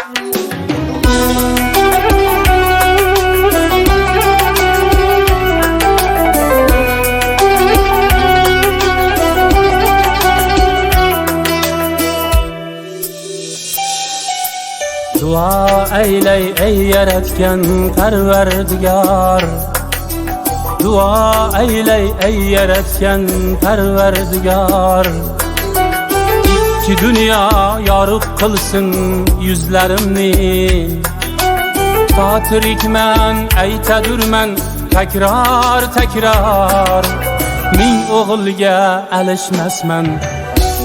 Dua eyley ey yaratgan Parvardigar, dua eyley ey yaratgan Parvardigar. İki dünya yorug' qilsin yuzlarimni, totirikman aytadurman takror takror. Ming o'g'ilga alishmasman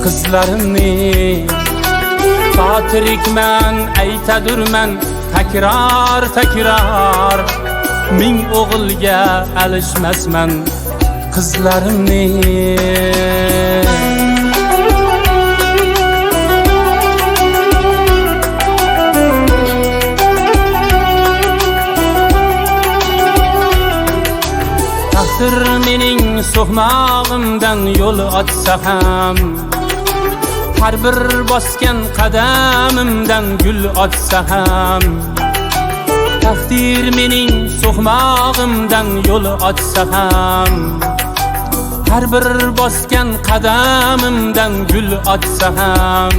qizlarimni, totirikman aytadurman takror takror. Ming o'g'ilga alishmasman qizlarimni. Taqdir mening so'qmog'imdan yo'l ochsa ham, har bir bosgan qadamimdan gul ochsa ham. Taqdir mening so'qmog'imdan yo'l ochsa ham, har bir bosgan qadamimdan gul ochsa ham.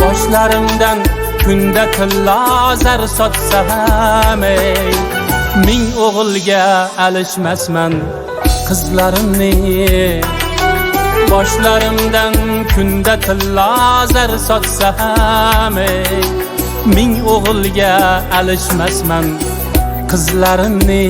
Boshlarimdan kunda tilla zar sotsa ham, ming o'g'ilga alishmasman qizlarimni. Boshlarimdan kunda tilla zar sotsa ham, ming o'g'ilga alishmasman qizlarimni.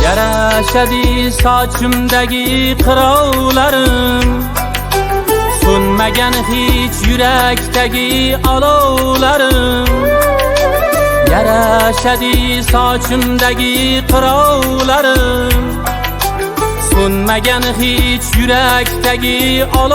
Yarashadi sochimdagi qirovlarim, so'nmagan hech yurakdagi olovlarim. Yarashadi sochimdagi qirovlarim, so'nmagan hech yurakdagi olov.